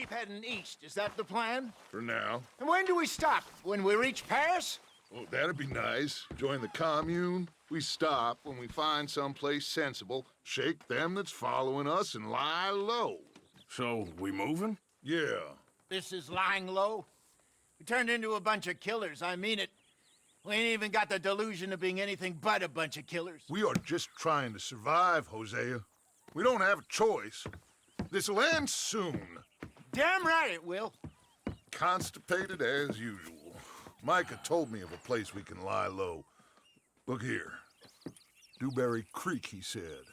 keep heading east. Is that the plan? For now. And when do we stop? When we reach Paris? Oh, that'd be nice. Join the commune. We stop when we find someplace sensible, shake them that's following us, and lie low. So, we moving? Yeah. This is lying low. We turned into a bunch of killers, I mean it. We ain't even got the delusion of being anything but a bunch of killers. We are just trying to survive, Hosea. We don't have a choice. This'll end soon. Damn right it will. Constipated as usual. Micah told me of a place we can lie low. Look here. Dewberry Creek, he said.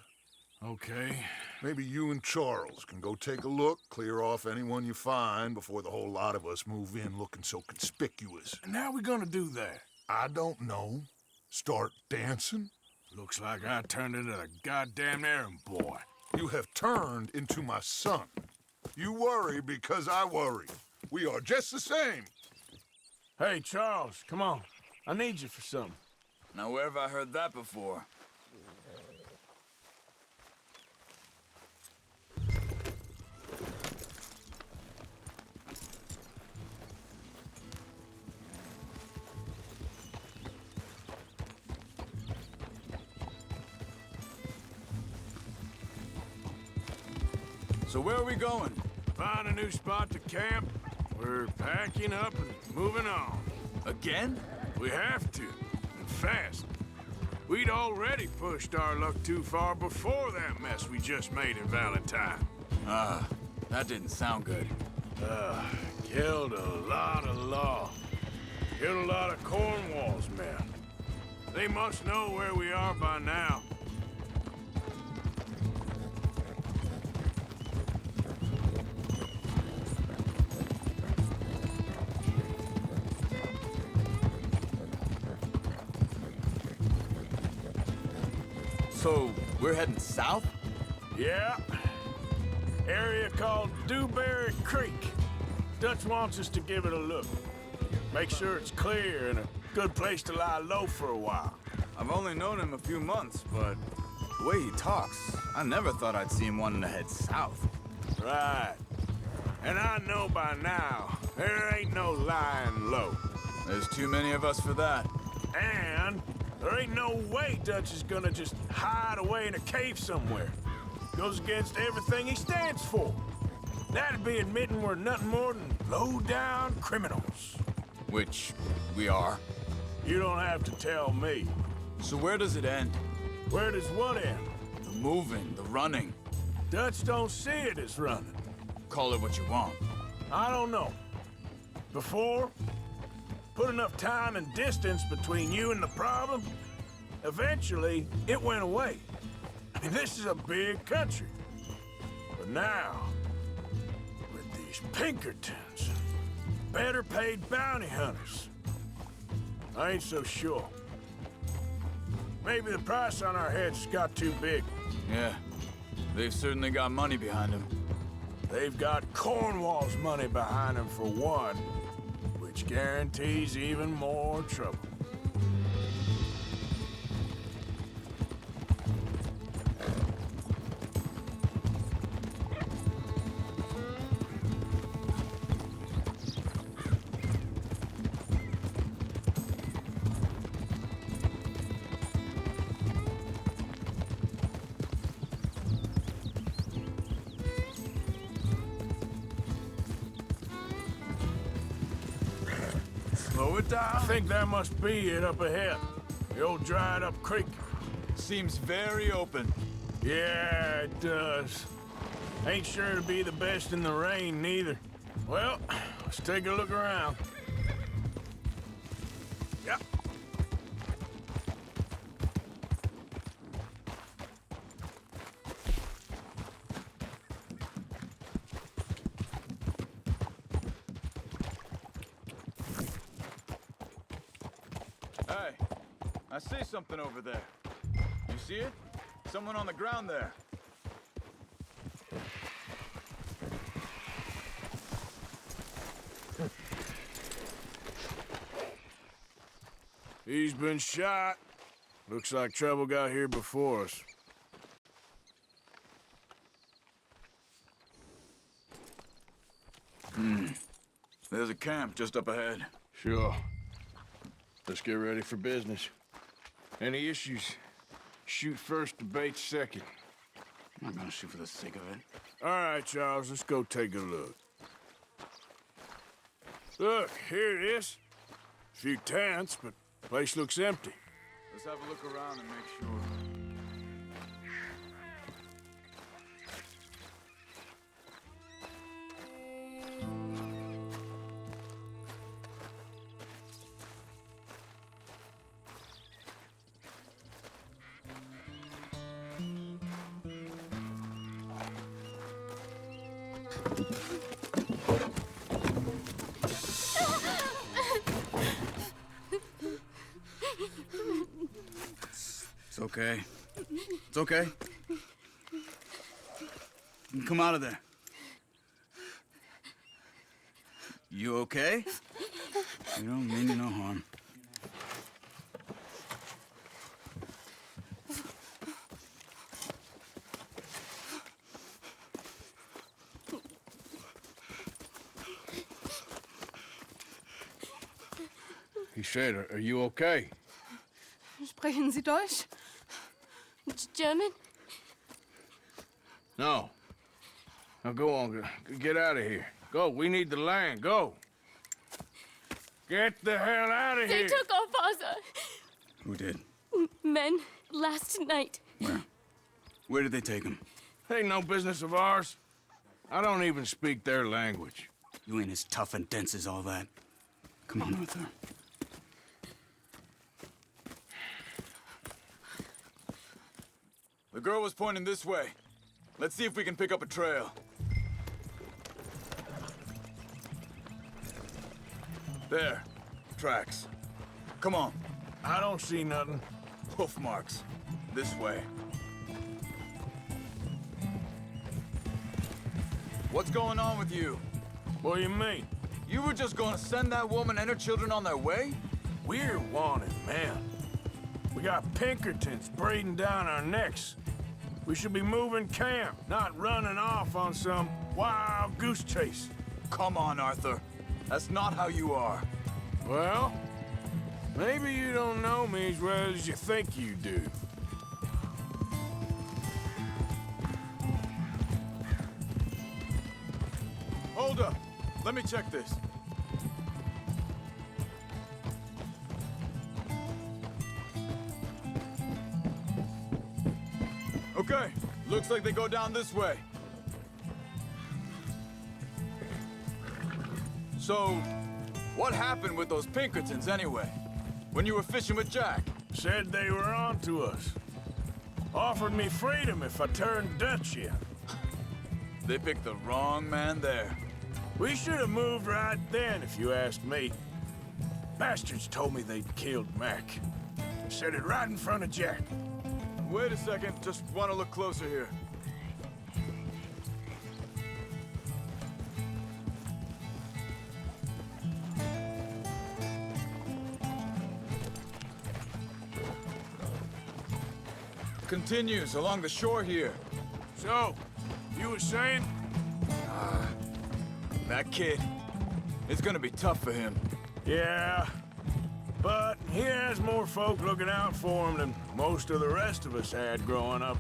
Okay. Maybe you and Charles can go take a look, clear off anyone you find before the whole lot of us move in looking so conspicuous. And how we gonna do that? I don't know. Start dancing? Looks like I turned into the goddamn errand boy. You have turned into my son. You worry because I worry. We are just the same. Hey, Charles, come on. I need you for something. Now, where have I heard that before? So where are we going? Find a new spot to camp. We're packing up and moving on. Again? We have to, and fast. We'd already pushed our luck too far before that mess we just made in Valentine. That didn't sound good. Killed a lot of law. Killed a lot of Cornwall's men. They must know where we are by now. So, we're heading south? Yeah. Area called Dewberry Creek. Dutch wants us to give it a look. Make sure it's clear and a good place to lie low for a while. I've only known him a few months, but the way he talks, I never thought I'd see him wanting to head south. Right. And I know by now, there ain't no lying low. There's too many of us for that. And there ain't no way Dutch is gonna just hide away in a cave somewhere. Goes against everything he stands for. That'd be admitting we're nothing more than low-down criminals. Which we are. You don't have to tell me. So where does it end? Where does what end? The moving, the running. Dutch don't see it as running. Call it what you want. I don't know. Before, put enough time and distance between you and the problem, eventually it went away. I mean, this is a big country. But now, with these Pinkertons, better paid bounty hunters, I ain't so sure. Maybe the price on our heads got too big. Yeah, they've certainly got money behind them. They've got Cornwall's money behind them for one, which guarantees even more trouble. Slow it down. I think that must be it up ahead. The old dried-up creek. Seems very open. Yeah, it does. Ain't sure to be the best in the rain, neither. Well, let's take a look around. Yep. Hey, I see something over there. You see it? Someone on the ground there. He's been shot. Looks like trouble got here before us. There's a camp just up ahead. Sure. Let's get ready for business. Any issues? Shoot first, debate second. I'm not gonna shoot for the sake of it. All right, Charles, let's go take a look. Look, here it is. A few tents, but the place looks empty. Let's have a look around and make sure. It's okay. It's okay. You can come out of there. You okay? You don't mean you no harm. He said, are you okay? Sprechen Sie Deutsch? German? No. Now go on, get out of here. Go, we need the land, go. Get the hell out of They here. took our father. Who did? Men, last night. Where? Where did they take him? Ain't no business of ours. I don't even speak their language. You ain't as tough and dense as all that. Come on, Arthur. The girl was pointing this way. Let's see if we can pick up a trail. There. Tracks. Come on. I don't see nothing. Hoof marks. This way. What's going on with you? What do you mean? You were just gonna send that woman and her children on their way? We're wanted, man. We got Pinkertons breathing down our necks. We should be moving camp, not running off on some wild goose chase. Come on, Arthur. That's not how you are. Well, maybe you don't know me as well as you think you do. Hold up. Let me check this. Okay. Looks like they go down this way. So, what happened with those Pinkertons anyway? When you were fishing with Jack? Said they were on to us. Offered me freedom if I turned Dutch in. They picked the wrong man there. We should have moved right then, if you asked me. Bastards told me they'd killed Mac. Said it right in front of Jack. Wait a second, just want to look closer here. Continues along the shore here. So, you were saying? That kid, it's gonna be tough for him. Yeah, but he has more folk looking out for him than most of the rest of us had growing up.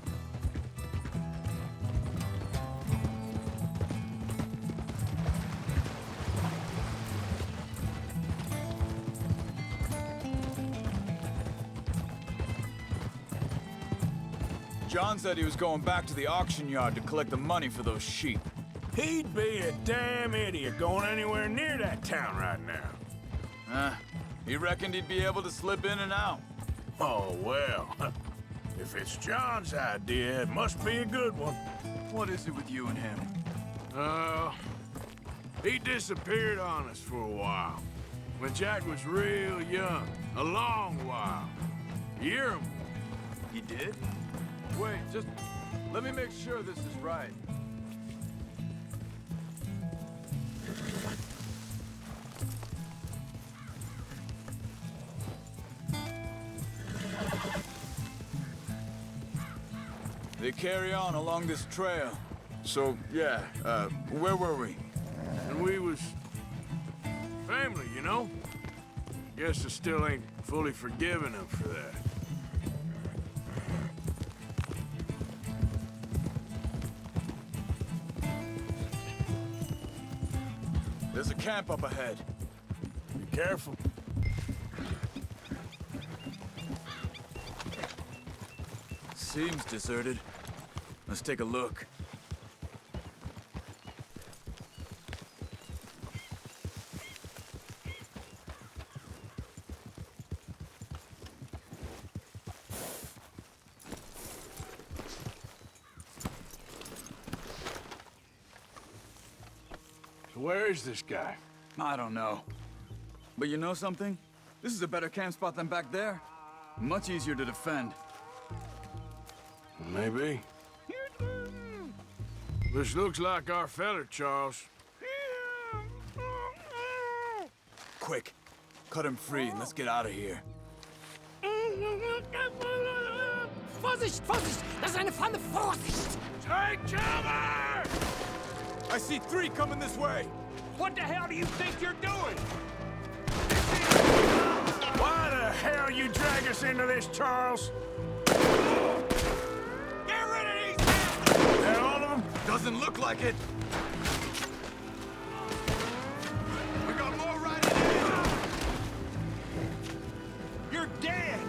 John said he was going back to the auction yard to collect the money for those sheep. He'd be a damn idiot going anywhere near that town right now. He reckoned he'd be able to slip in and out. Oh, well. If it's John's idea, it must be a good one. What is it with you and him? He disappeared on us for a while. When Jack was real young. A long while. A year or more. He did? Wait, just let me make sure this is right. They carry on along this trail. So, yeah, where were we? And we was Guess I still ain't fully forgiven him for that. There's a camp up ahead. Be careful. Seems deserted. Let's take a look. So where is this guy? I don't know. But you know something? This is a better camp spot than back there. Much easier to defend. Maybe. This looks like our feller, Charles. Quick, cut him free and let's get out of here. Vorsicht, Vorsicht! Das ist eine Pfanne! Vorsicht! Take cover! I see 3 coming this way. What the hell do you think you're doing? Why the hell you drag us into this, Charles? Get rid of these bastards! That all of them? Doesn't look like it. We got more riding in. You're dead!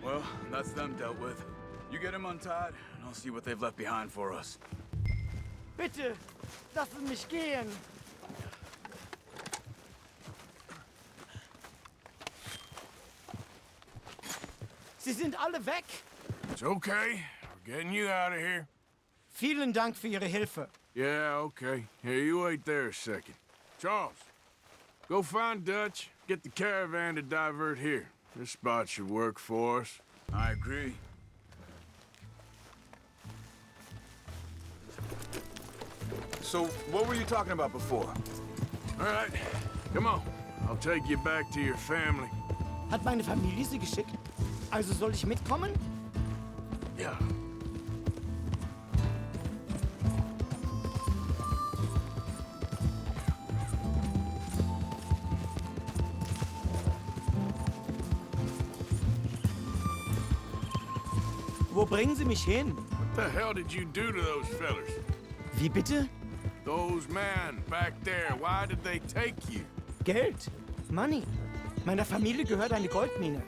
Well, that's them dealt with. You get them untied, and I'll see what they've left behind for us. Bitte, lassen mich gehen! Sie sind alle weg! It's okay. We're getting you out of here. Vielen Dank für Ihre Hilfe. Yeah, okay. Here, you wait there a second. Charles, go find Dutch. Get the caravan to divert here. This spot should work for us. I agree. So, what were you talking about before? All right, come on. I'll take you back to your family. Hat meine Familie Sie geschickt? Also soll ich mitkommen? Yeah. Wo bringen Sie mich hin? What the hell did you do to those fellers? Wie bitte? Those men back there, why did they take you? Geld. Money. Meiner Familie gehört eine Goldmine.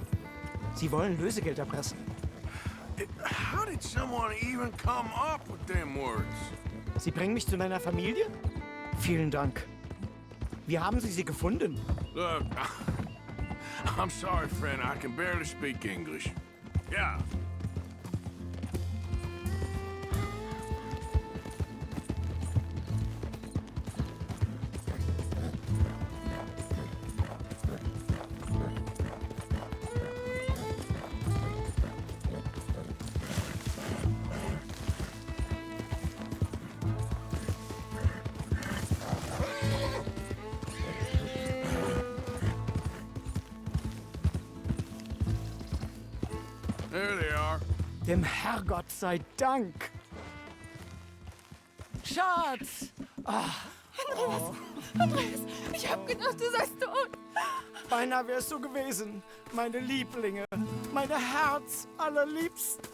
Sie wollen Lösegeld erpressen. How did someone even come up with them words? Sie bringen mich zu meiner Familie? Vielen Dank. Wie haben Sie sie gefunden? Look, I'm sorry, friend. I can barely speak English. Yeah. There they are. Dem Herrgott sei Dank. Schatz! Andreas, ich hab gedacht, du seist tot. Beinahe wärst du gewesen. Meine Lieblinge. Meine Herz allerliebsten.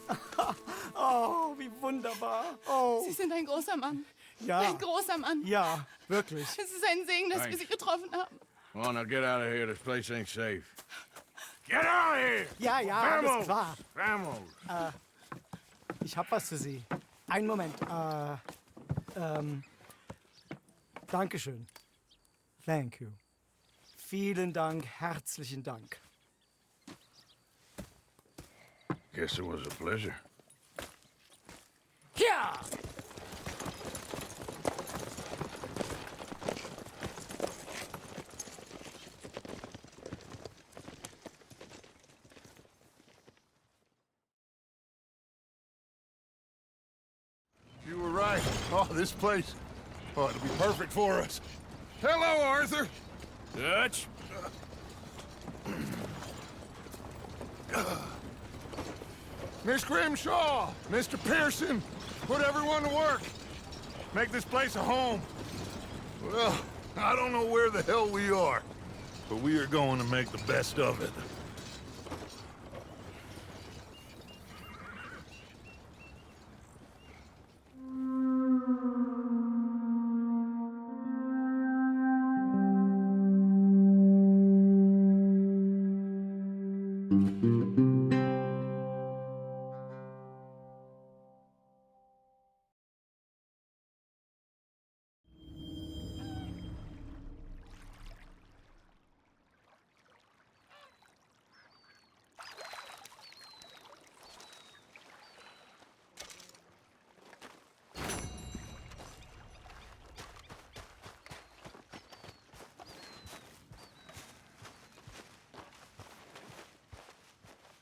Oh, wie wunderbar. Oh, Sie sind ein großer Mann. ja. Ein großer Mann. Ja, wirklich. Es ist ein Segen, dass wir Sie getroffen haben. Well, now get out of here. This place ain't safe. Get out of here! Ja, ja, alles klar. Vamos! Ich hab was für Sie. Einen Moment. Dankeschön. Thank you. Vielen Dank, herzlichen Dank. Guess it was a pleasure. Ja! You were right. Oh, this place. Oh, it'll be perfect for us. Hello, Arthur. Dutch? Miss Grimshaw, Mr. Pearson, put everyone to work. Make this place a home. Well, I don't know where the hell we are, but we are going to make the best of it.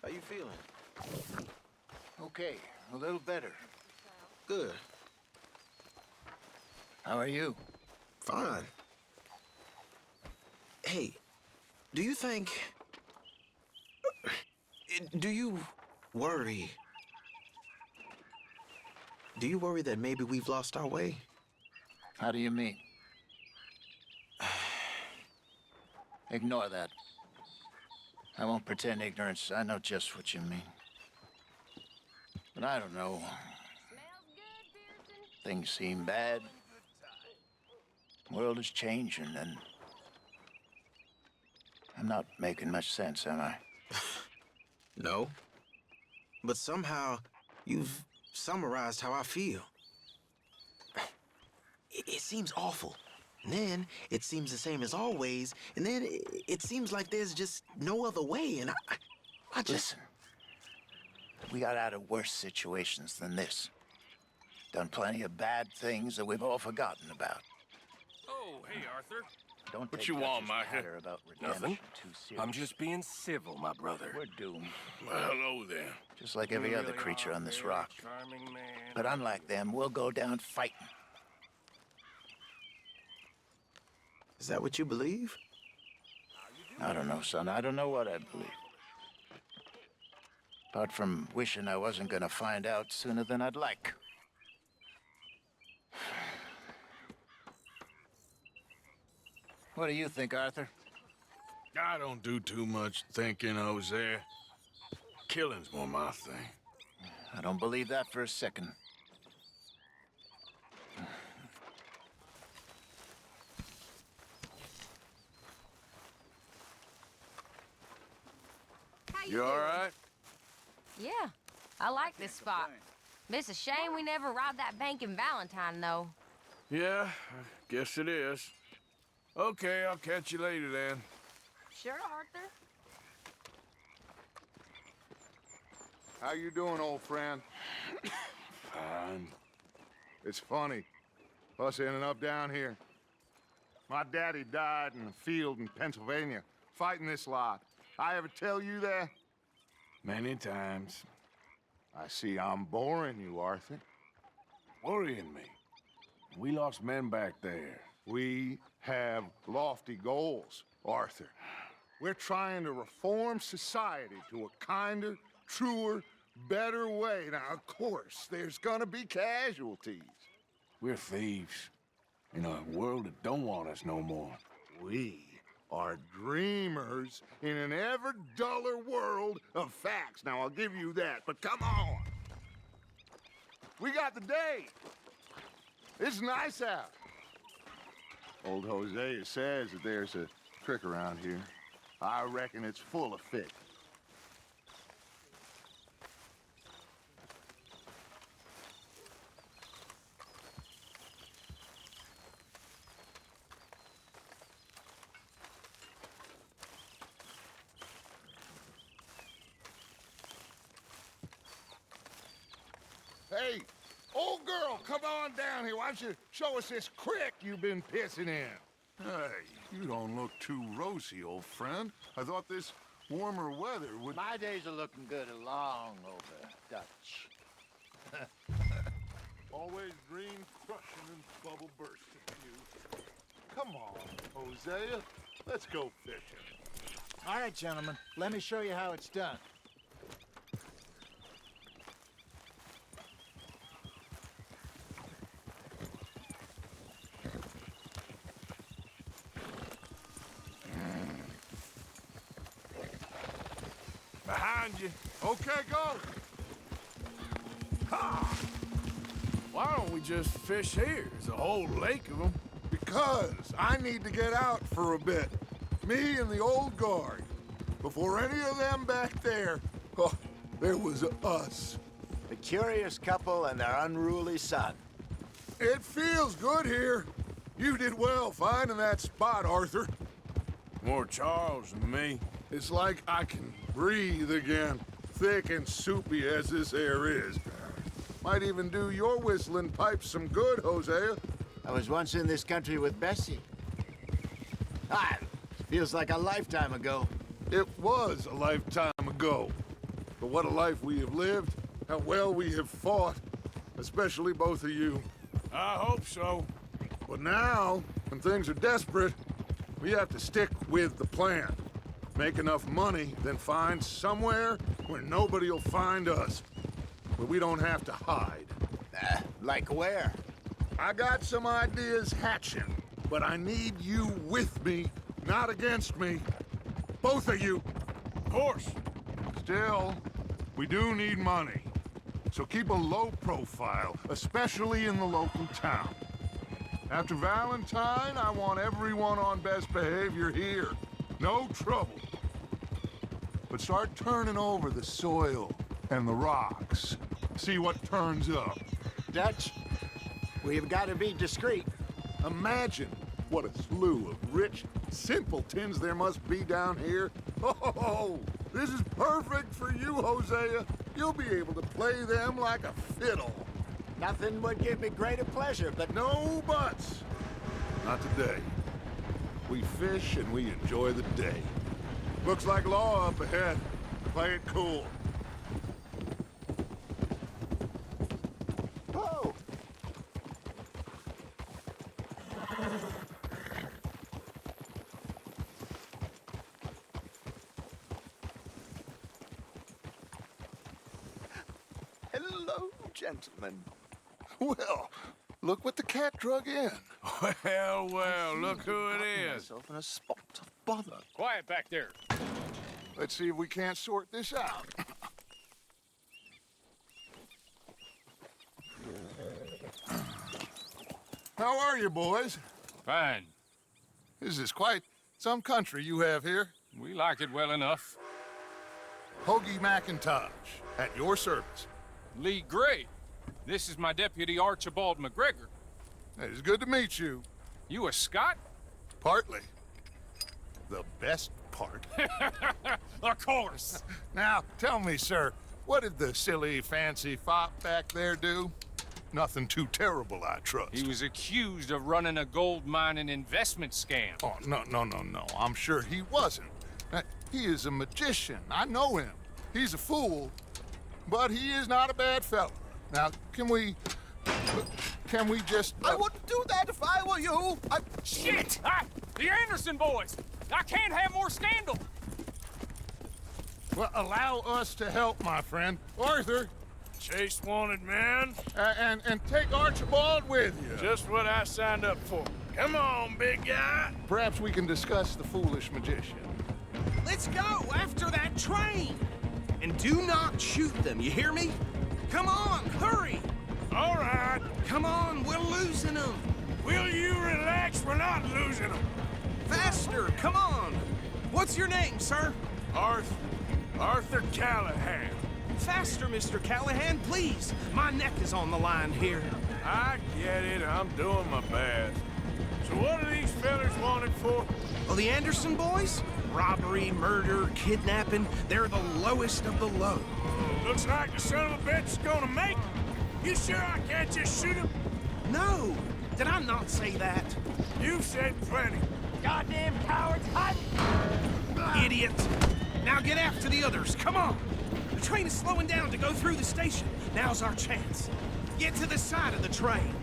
How you feeling? Okay, a little better. Good. How are you? Fine. Hey, do you think... Do you worry... Do you worry that maybe we've lost our way? How do you mean? Ignore that. I won't pretend ignorance. I know just what you mean. But I don't know. Things seem bad. The world is changing, and I'm not making much sense, am I? No. But somehow, you've summarized how I feel. It seems awful. And then, it seems the same as always. And then, it seems like there's just no other way. And I just... Listen. We got out of worse situations than this. Done plenty of bad things that we've all forgotten about. Oh, hey, Arthur. Don't What take you want, Dutch's Micah? patter about redemption Nothing. too serious. I'm just being civil, my brother. We're doomed. Well, hello there. Just like every other creature on this rock. Charming man. But unlike them, we'll go down fighting. Is that what you believe? I don't know, son. I don't know what I believe. Apart from wishing I wasn't gonna find out sooner than I'd like. What do you think, Arthur? I don't do too much thinking, Jose. Killing's more my thing. I don't believe that for a second. You all right? Yeah, I like this spot. It's a shame we never robbed that bank in Valentine, though. Yeah, I guess it is. Okay, I'll catch you later then. Sure, Arthur. How you doing, old friend? Fine. It's funny, us ending up down here. My daddy died in a field in Pennsylvania, fighting this lot. I ever tell you that? Many times. I see I'm boring you, Arthur. Worrying me. We lost men back there. We have lofty goals, Arthur. We're trying to reform society to a kinder, truer, better way. Now, of course, there's gonna be casualties. We're thieves. In a world that don't want us no more. We are dreamers in an ever duller world of facts. Now, I'll give you that, but come on. We got the day. It's nice out. Old Hosea says that there's a creek around here. I reckon it's full of fish. Hey, old girl, come on down here. Why don't you show us this creek you've been pissing in? Hey, you don't look too rosy, old friend. I thought this warmer weather would... My days are looking good along over, Dutch. Always green crushing and bubble bursting, you. Come on, Hosea. Let's go fishing. All right, gentlemen. Let me show you how it's done. behind you. Okay, go. Why don't we just fish here? There's a whole lake of them. Because I need to get out for a bit. Me and the old guard. Before any of them back there, oh, there was us. The curious couple and their unruly son. It feels good here. You did well finding that spot, Arthur. More Charles than me. It's like I can breathe again, thick and soupy as this air is. Might even do your whistling pipes some good, Hosea. I was once in this country with Bessie. Ah, feels like a lifetime ago. It was a lifetime ago. But what a life we have lived, how well we have fought, especially both of you. I hope so. But now, when things are desperate, we have to stick with the plan. Make enough money, then find somewhere where nobody will find us. Where we don't have to hide. Like where? I got some ideas hatching, but I need you with me, not against me. Both of you. Of course. Still, we do need money. So keep a low profile, especially in the local town. After Valentine, I want everyone on best behavior here. No trouble. But start turning over the soil and the rocks. See what turns up. Dutch, we've got to be discreet. Imagine what a slew of rich simpletons there must be down here. Oh, this is perfect for you, Hosea. You'll be able to play them like a fiddle. Nothing would give me greater pleasure, but No buts. Not today. We fish and we enjoy the day. Looks like law up ahead. Play it cool. Oh! Hello, gentlemen. Well, look what the cat drug in. Well, well, look who it is. Myself in a spot of bother. Quiet back there. Let's see if we can't sort this out. How are you, boys? Fine. This is quite some country you have here. We like it well enough. Hoagie McIntosh, at your service. Lee Gray. This is my deputy Archibald McGregor. It is good to meet you. You a Scot? Partly. The best part. Of course. Now, tell me, sir, what did the silly, fancy fop back there do? Nothing too terrible, I trust. He was accused of running a gold mining investment scam. Oh, no. I'm sure he wasn't. He is a magician. I know him. He's a fool, but he is not a bad fellow. Now, can we just... I wouldn't do that if I were you. Shit! The Anderson boys! I can't have more scandal! Well, allow us to help, my friend. Arthur, Chase wanted man. and take Archibald with you. Just what I signed up for. Come on, big guy. Perhaps we can discuss the foolish magician. Let's go after that train! And do not shoot them, you hear me? Come on, hurry! All right. Come on, we're losing them! Will you relax? We're not losing them. Faster, come on! What's your name, sir? Arthur Callahan. Faster, Mr. Callahan, please! My neck is on the line here. I get it. I'm doing my best. So what are these fellas wanted for? Well, the Anderson boys? Robbery, murder, kidnapping, they're the lowest of the low. Looks like the son of a bitch is gonna make it. You sure I can't just shoot him? No! Did I not say that? You've said plenty. Goddamn cowards! Hot! Idiot! Now get after the others, come on! The train is slowing down to go through the station. Now's our chance. Get to the side of the train.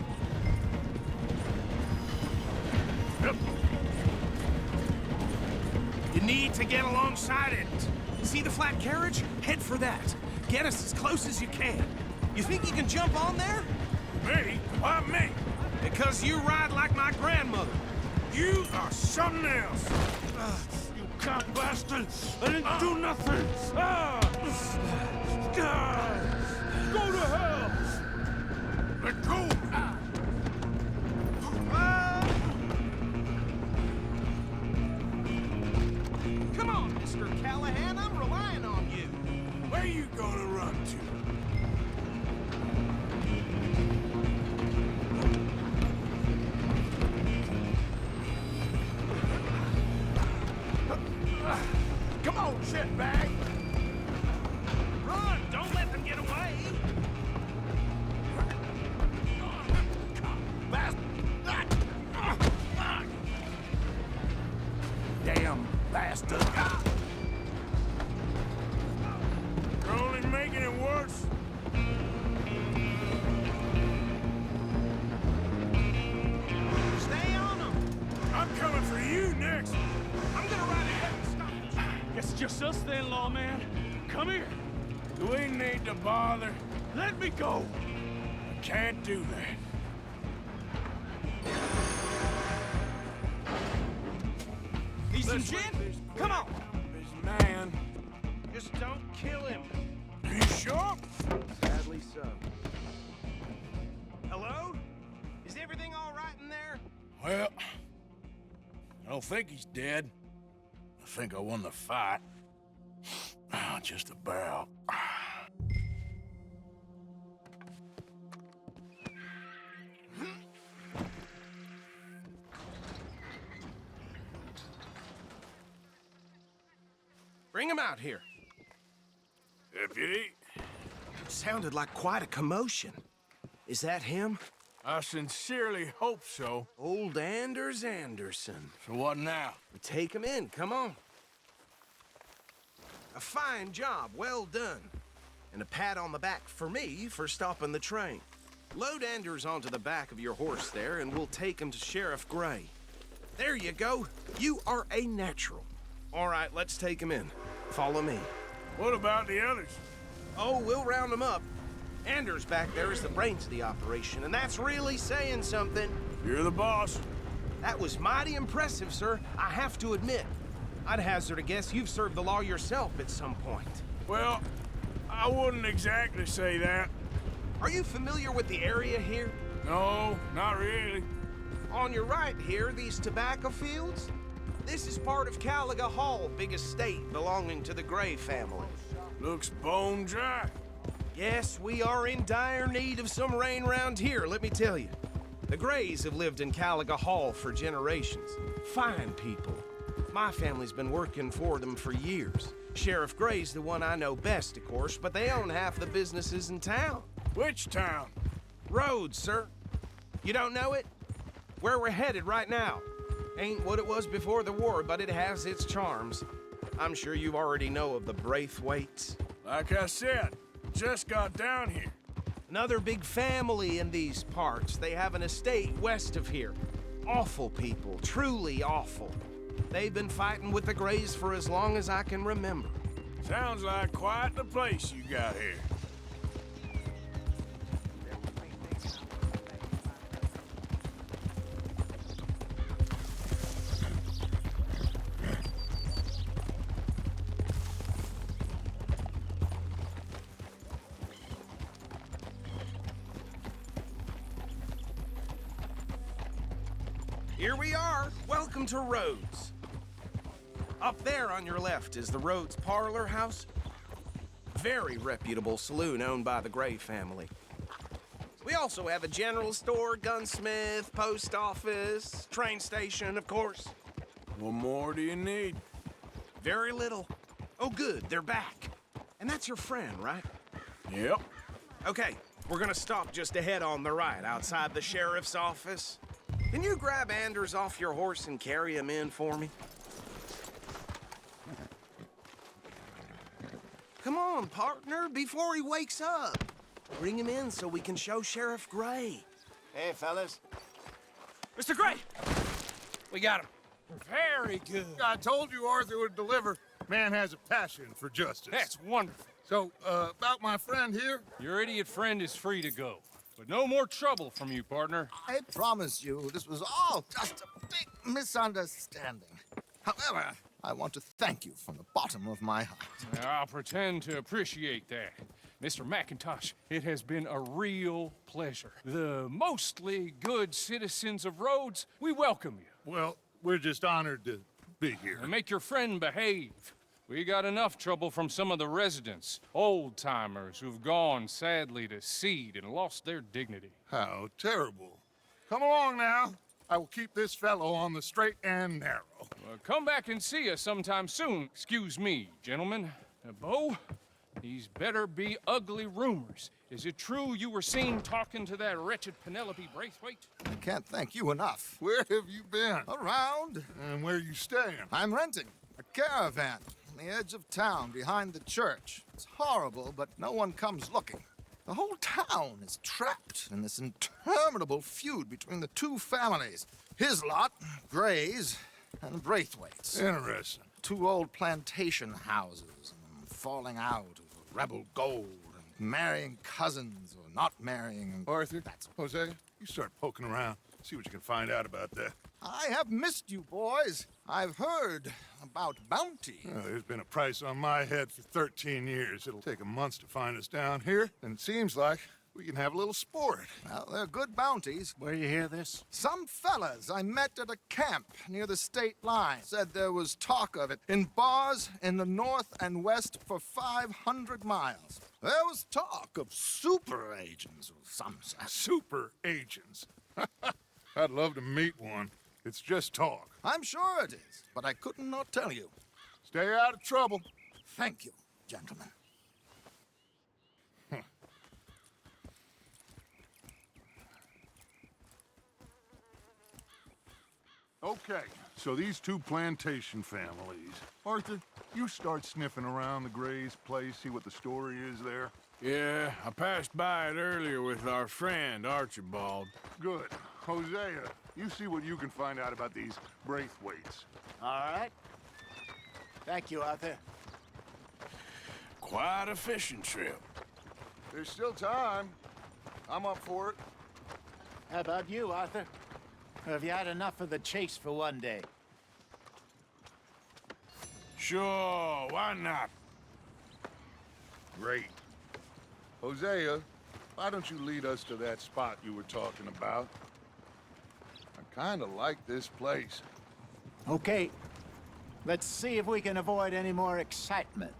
Yep. You need to get alongside it. See the flat carriage? Head for that. Get us as close as you can. You think you can jump on there? Me? Why me? Because you ride like my grandmother. You are something else. You cop bastard! I didn't do nothing! Go to hell! Let go! Come on, Mr. Callahan, I'm relying on you. Where you gonna run to? Come on, shitbag! Run! Don't let them get away! Damn bastard! You're only making it worse. Stay on them! I'm coming for you next. I'm gonna ride ahead and stop them. Guess it's just us then, lawman. Come here. Do we need to bother? Let me go. I can't do that. Need some Let's gin? leave this Come on! This man. Just don't kill him. Are you sure? Sadly so. Hello? Is everything all right in there? Well, I don't think he's dead. I think I won the fight. Just about. Bring him out here. Deputy, Sounded like quite a commotion. Is that him? I sincerely hope so. Old Anders Anderson. So what now? Take him in, come on. A fine job, well done. And a pat on the back for me for stopping the train. Load Anders onto the back of your horse there, and we'll take him to Sheriff Gray. There you go. You are a natural. All right, let's take him in. Follow me. What about the others? Oh, we'll round them up. Anders back there is the brains of the operation, and that's really saying something. You're the boss. That was mighty impressive, sir. I have to admit. I'd hazard a guess you've served the law yourself at some point. Well, I wouldn't exactly say that. Are you familiar with the area here? No, not really. On your right here, these tobacco fields? This is part of Caliga Hall, big estate belonging to the Gray family. Looks bone dry. Yes, we are in dire need of some rain round here, let me tell you. The Grays have lived in Caliga Hall for generations. Fine people. My family's been working for them for years. Sheriff Gray's the one I know best, of course, but they own half the businesses in town. Which town? Rhodes, sir. You don't know it? Where we're headed right now. Ain't what it was before the war, but it has its charms. I'm sure you already know of the Braithwaites. Like I said, just got down here. Another big family in these parts. They have an estate west of here. Awful people, truly awful. They've been fighting with the Grays for as long as I can remember. Sounds like quite the place you got here. Here we are. Welcome to Rhodes. Up there on your left is the Rhodes Parlor House. Very reputable saloon owned by the Gray family. We also have a general store, gunsmith, post office, train station, of course. What more do you need? Very little. Oh, good, they're back. And that's your friend, right? Yep. Okay, we're gonna stop just ahead on the right, outside the sheriff's office. Can you grab Anders off your horse and carry him in for me? Come on, partner, before he wakes up. Bring him in so we can show Sheriff Gray. Hey, fellas. Mr. Gray! We got him. Very good. I told you Arthur would deliver. Man has a passion for justice. That's wonderful. So, about my friend here? Your idiot friend is free to go. But no more trouble from you, partner. I promise you, this was all just a big misunderstanding. However, I want to thank you from the bottom of my heart. I'll pretend to appreciate that. Mr. McIntosh, it has been a real pleasure. The mostly good citizens of Rhodes, we welcome you. Well, we're just honored to be here. And make your friend behave. We got enough trouble from some of the residents, old-timers who've gone, sadly, to seed and lost their dignity. How terrible. Come along now. I will keep this fellow on the straight and narrow. Well, come back and see us sometime soon. Excuse me, gentlemen. Bo, these better be ugly rumors. Is it true you were seen talking to that wretched Penelope Braithwaite? I can't thank you enough. Where have you been? Around. And where are you staying? I'm renting a caravan on the edge of town behind the church. It's horrible, but no one comes looking. The whole town is trapped in this interminable feud between the two families. His lot, Gray's, and Braithwaite's. Interesting. Two old plantation houses, falling out of rebel gold, and marrying cousins or not marrying. Arthur, Jose, you start poking around. See what you can find out about that. I have missed you, boys. I've heard about bounty. There's been a price on my head for 13 years. It'll take a month to find us down here, and it seems like we can have a little sport. Well, they're good bounties. Where you hear this? Some fellas I met at a camp near the state line said there was talk of it in bars in the north and west for 500 miles. There was talk of super agents of some sort. Super agents? I'd love to meet one. It's just talk. I'm sure it is, but I couldn't not tell you. Stay out of trouble. Thank you, gentlemen. Okay, so these two plantation families. Arthur, you start sniffing around the Gray's place, see what the story is there. Yeah, I passed by it earlier with our friend, Archibald. Good. Hosea, you see what you can find out about these Braithwaites. All right. Thank you, Arthur. Quite a fishing trip. There's still time. I'm up for it. How about you, Arthur? Or have you had enough of the chase for one day? Sure, why not? Great. Hosea, why don't you lead us to that spot you were talking about? I kind of like this place. Okay. Let's see if we can avoid any more excitement.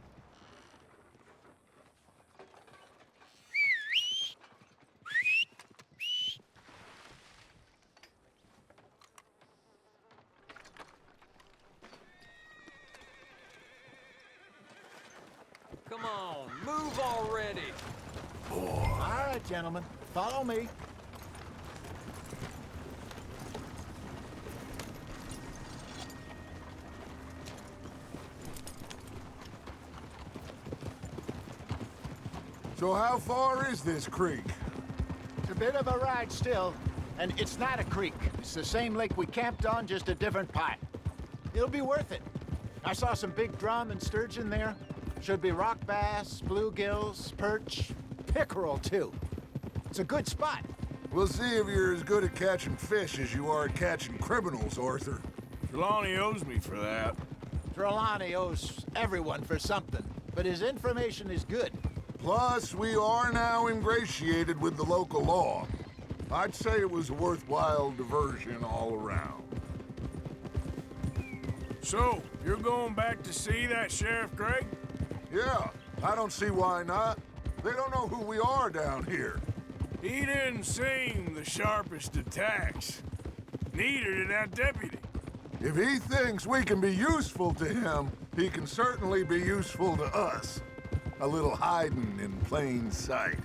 Come on, move already. All right, gentlemen. Follow me. So how far is this creek? It's a bit of a ride still, and it's not a creek. It's the same lake we camped on, just a different part. It'll be worth it. I saw some big drum and sturgeon there. Should be rock bass, bluegills, perch, pickerel, too. It's a good spot. We'll see if you're as good at catching fish as you are at catching criminals, Arthur. Trelawney owes me for that. Trelawney owes everyone for something, but his information is good. Plus, we are now ingratiated with the local law. I'd say it was a worthwhile diversion all around. So, you're going back to see that Sheriff Gray? Yeah, I don't see why not. They don't know who we are down here. He didn't seem the sharpest attacks. Neither did that deputy. If he thinks we can be useful to him, he can certainly be useful to us. A little hiding in plain sight.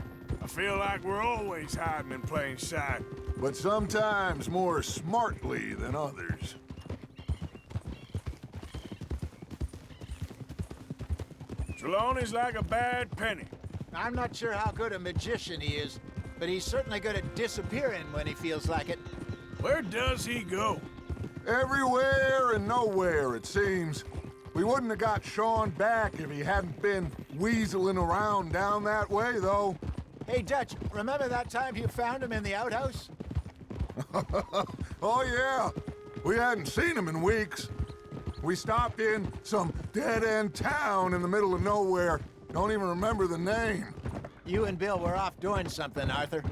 I feel like we're always hiding in plain sight. But sometimes more smartly than others. Trelawney's like a bad penny. I'm not sure how good a magician he is, but he's certainly good at disappearing when he feels like it. Where does he go? Everywhere and nowhere, it seems. We wouldn't have got Sean back if he hadn't been weaseling around down that way, though. Hey, Dutch, remember that time you found him in the outhouse? Oh, yeah. We hadn't seen him in weeks. We stopped in some dead-end town in the middle of nowhere. Don't even remember the name. You and Bill were off doing something, Arthur.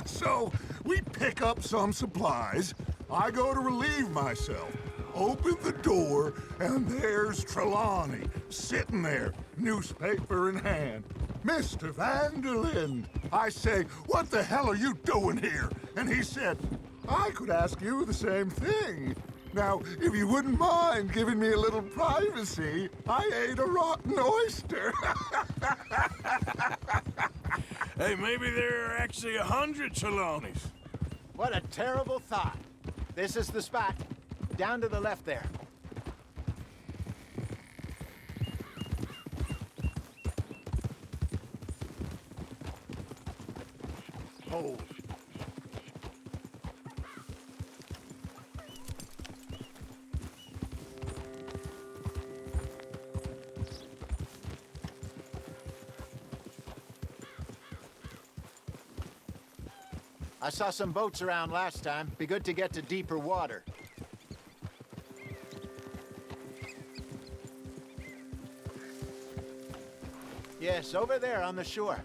So, we pick up some supplies. I go to relieve myself. Open the door, and there's Trelawney, sitting there, newspaper in hand. Mr. Vanderlyn. I say, what the hell are you doing here? And he said, I could ask you the same thing. Now, if you wouldn't mind giving me a little privacy, I ate a rotten oyster. Hey, maybe there are actually 100 Trelawneys. What a terrible thought. This is the spot. Down to the left there. Hold. I saw some boats around last time. Be good to get to deeper water. Yes, over there on the shore.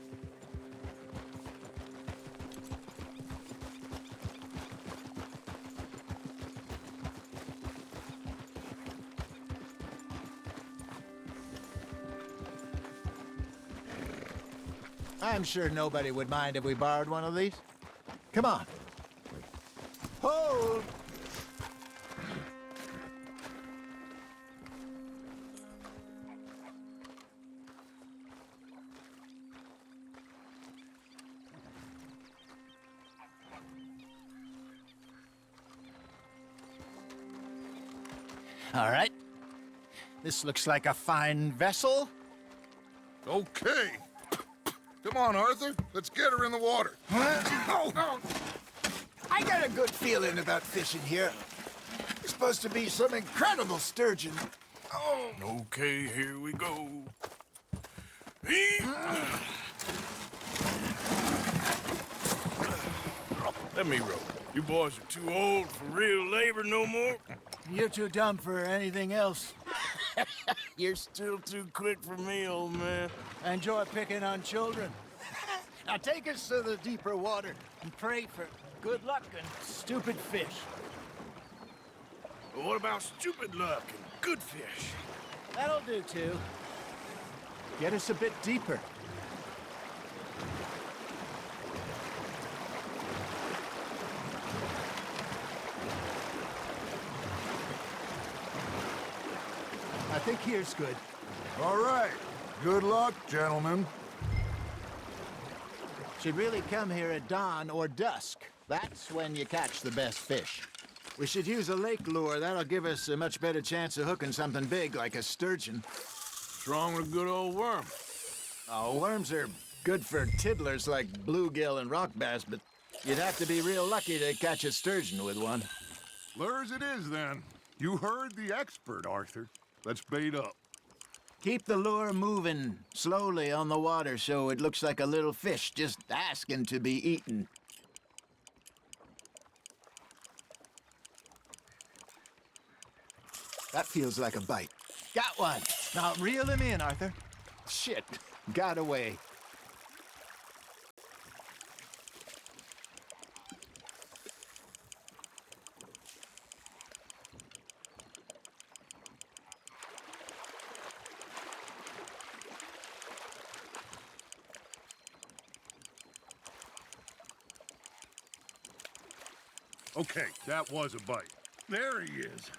I'm sure nobody would mind if we borrowed one of these. Come on. Hold! All right. This looks like a fine vessel. Okay. Come on, Arthur. Let's get her in the water. Oh. I got a good feeling about fishing here. It's supposed to be some incredible sturgeon. Oh. Okay, here we go. Let me row. You boys are too old for real labor no more. You're too dumb for anything else. You're still too quick for me, old man. I enjoy picking on children. Now take us to the deeper water and pray for good luck and stupid fish. But what about stupid luck and good fish? That'll do, too. Get us a bit deeper. I think here's good. All right. Good luck, gentlemen. Should really come here at dawn or dusk. That's when you catch the best fish. We should use a lake lure. That'll give us a much better chance of hooking something big like a sturgeon. What's wrong with a good old worm? Oh, worms are good for tiddlers like bluegill and rock bass, but you'd have to be real lucky to catch a sturgeon with one. Lures it is, then. You heard the expert, Arthur. Let's bait up. Keep the lure moving slowly on the water so it looks like a little fish just asking to be eaten. That feels like a bite. Got one. Now reel him in, Arthur. Shit, got away. Okay, that was a bite. There he is.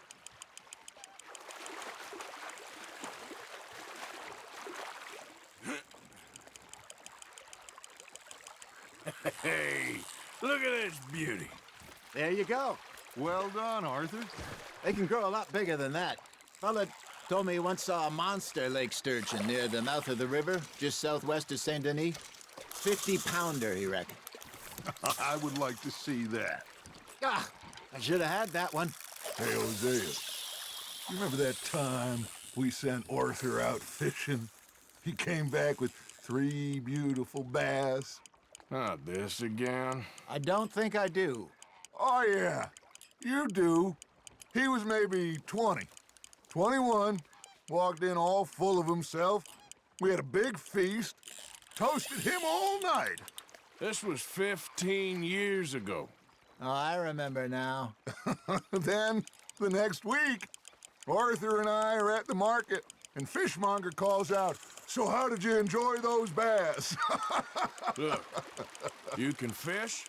Hey, look at this beauty. There you go. Well done, Arthur. They can grow a lot bigger than that. Fella told me he once saw a monster lake sturgeon near the mouth of the river, just southwest of Saint Denis. 50-pounder, he reckoned. I would like to see that. Ah, I should have had that one. Hey, Hosea, you remember that time we sent Arthur out fishing? He came back with 3 beautiful bass. Not this again. I don't think I do. Oh, yeah, you do. He was maybe 20. 21, walked in all full of himself. We had a big feast, toasted him all night. This was 15 years ago. Oh, I remember now. Then, the next week, Arthur and I are at the market, and Fishmonger calls out, "So how did you enjoy those bass?" Look, you can fish,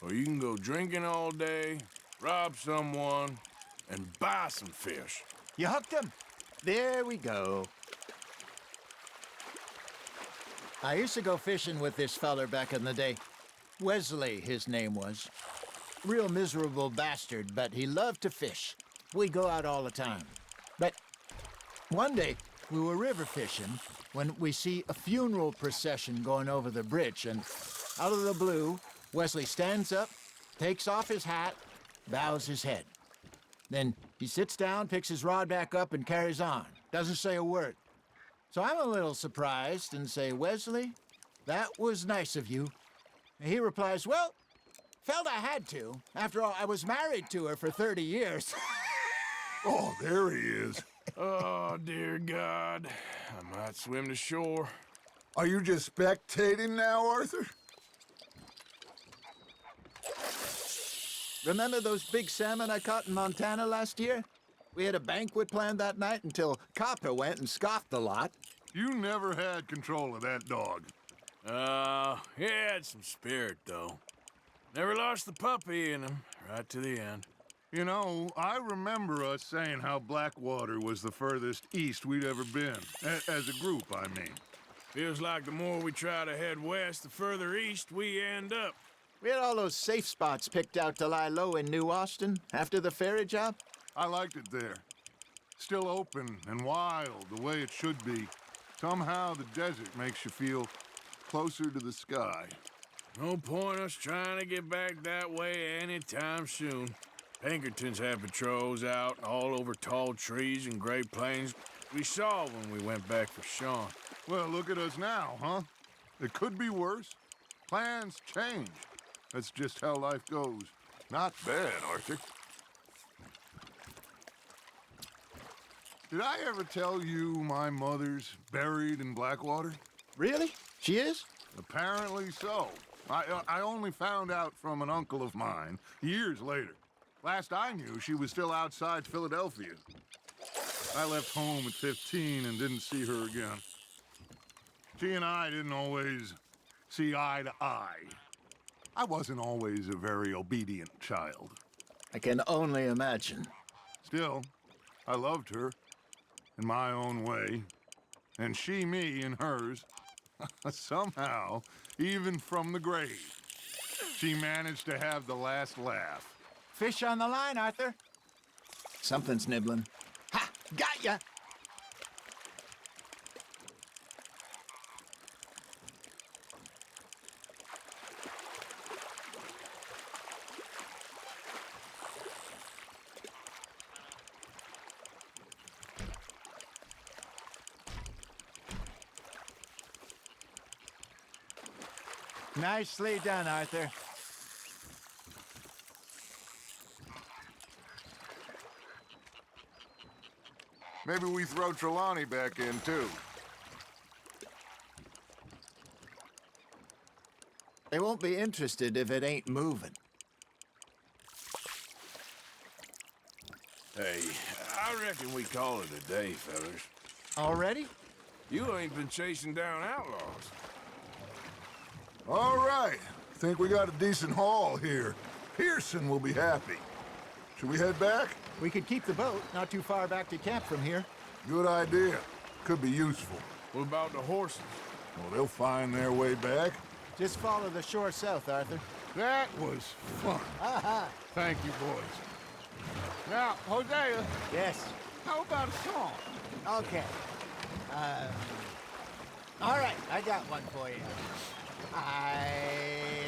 or you can go drinking all day, rob someone, and buy some fish. You hooked him. There we go. I used to go fishing with this feller back in the day. Wesley, his name was. Real miserable bastard, but he loved to fish. We go out all the time. But one day, we were river fishing when we see a funeral procession going over the bridge, and out of the blue, Wesley stands up, takes off his hat, bows his head. Then he sits down, picks his rod back up, and carries on. Doesn't say a word. So I'm a little surprised and say, "Wesley, that was nice of you." And he replies, "Well, felt I had to. After all, I was married to her for 30 years. Oh, there he is. Oh, dear God. I might swim to shore. Are you just spectating now, Arthur? Remember those big salmon I caught in Montana last year? We had a banquet planned that night until Copper went and scoffed the lot. You never had control of that dog. He had some spirit, though. Never lost the puppy in him, right to the end. You know, I remember us saying how Blackwater was the furthest east we'd ever been. As a group, I mean. Feels like the more we try to head west, the further east we end up. We had all those safe spots picked out to lie low in New Austin after the ferry job. I liked it there. Still open and wild, the way it should be. Somehow the desert makes you feel closer to the sky. No point us trying to get back that way anytime soon. Pinkertons had patrols out all over tall trees and Great Plains. We saw when we went back for Sean. Well, look at us now, huh? It could be worse. Plans change. That's just how life goes. Not bad, Arthur. Did I ever tell you my mother's buried in Blackwater? Really? She is? Apparently so. I only found out from an uncle of mine years later. Last I knew, she was still outside Philadelphia. I left home at 15 and didn't see her again. She and I didn't always see eye to eye. I wasn't always a very obedient child. I can only imagine. Still, I loved her in my own way, and she me in hers. Somehow, even from the grave, she managed to have the last laugh. Fish on the line, Arthur. Something's nibbling. Ha! Got ya! Nicely done, Arthur. Maybe we throw Trelawney back in, too. They won't be interested if it ain't moving. Hey, I reckon we call it a day, fellas. Already? You ain't been chasing down outlaws. All right. Think we got a decent haul here. Pearson will be happy. Should we head back? We could keep the boat not too far back to camp from here. Good idea. Could be useful. What about the horses? Well, they'll find their way back. Just follow the shore south, Arthur. That was fun. Thank you, boys. Now, Hosea. Yes. How about a song? Okay. All right, I got one for you. I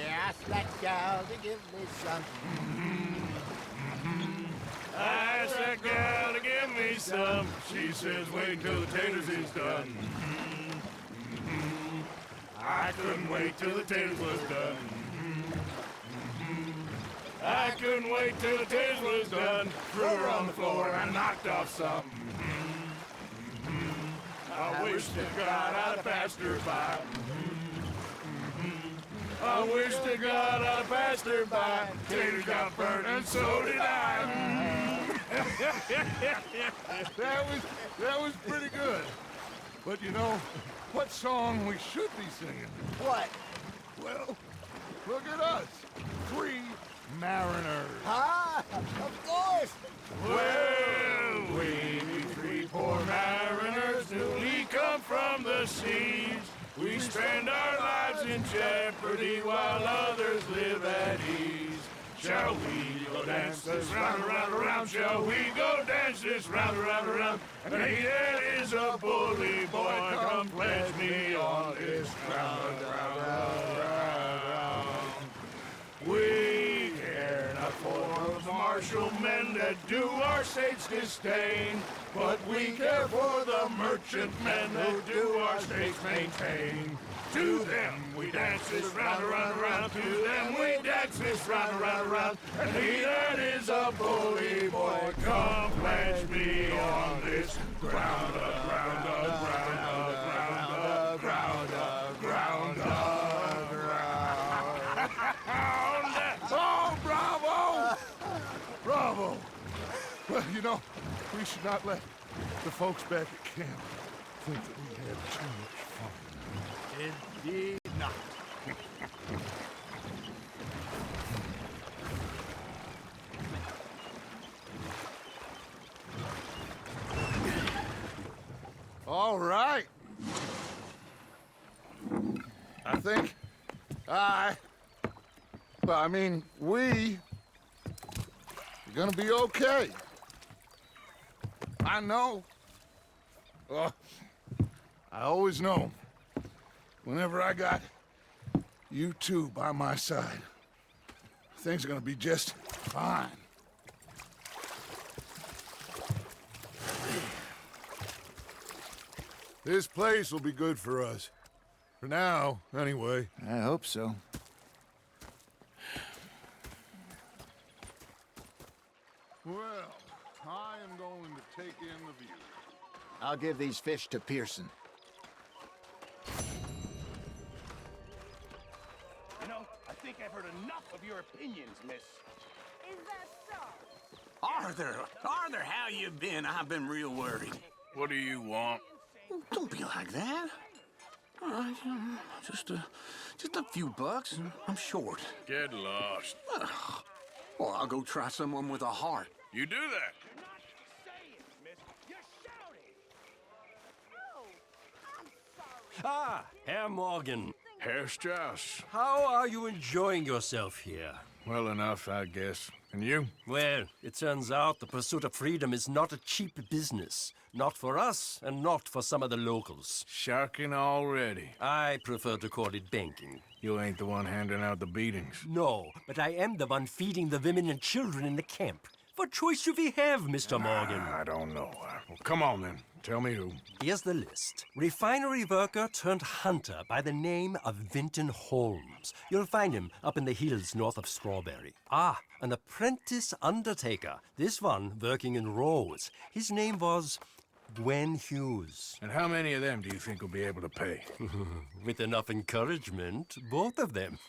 asked that gal to give me some. I asked that gal to give me some. She says, wait till the taters is done. I couldn't wait till the taters was done. I I couldn't wait till the taste was done. Threw her on the floor and knocked off something. I wish to God I'd passed her by. I wish to God I passed her by. Taters got burnt and so did I. That was pretty good. But you know, what song we should be singing? What? Well, look at us. 3 mariners. Ah, of course. Well, we 3 poor mariners newly come from the seas. We spend our lives in jeopardy while others live at ease. Shall we go dance this round, around, around? Shall we go dance this round, around, around? And he that is a bully boy, come pledge me on this round, round, round. We care not for the martial men that do our state's disdain, but we care for the merchant men who do our state's maintain. To them we dance this round, around, around. To them we dance this round, around, around. And he that is a bully boy, come pledge me on this ground, ground, ground, ground, ground, ground, ground. Oh, bravo! Bravo! Well, you know, we should not let the folks back at camp think that we had too much fun. Indeed not. All right. I think we're gonna be okay. I know. I always know. Whenever I got you two by my side, things are gonna be just fine. This place will be good for us. For now, anyway. I hope so. Well, I am going to take in the view. I'll give these fish to Pearson. You know, I think I've heard enough of your opinions, miss. Is that so? Arthur, how you been? I've been real worried. What do you want? Don't be like that. All right, just a few bucks. I'm short. Get lost. Well, I'll go try someone with a heart. You do that. Ah, Herr Morgan. Herr Strauss. How are you enjoying yourself here? Well enough, I guess. And you? Well, it turns out the pursuit of freedom is not a cheap business. Not for us, and not for some of the locals. Sharking already. I prefer to call it banking. You ain't the one handing out the beatings. No, but I am the one feeding the women and children in the camp. What choice do we have, Mr. Morgan? I don't know. Well, come on, then. Tell me who. Here's the list. Refinery worker turned hunter by the name of Vinton Holmes. You'll find him up in the hills north of Strawberry. Ah, an apprentice undertaker. This one working in Rose. His name was Gwen Hughes. And how many of them do you think will be able to pay? With enough encouragement, both of them.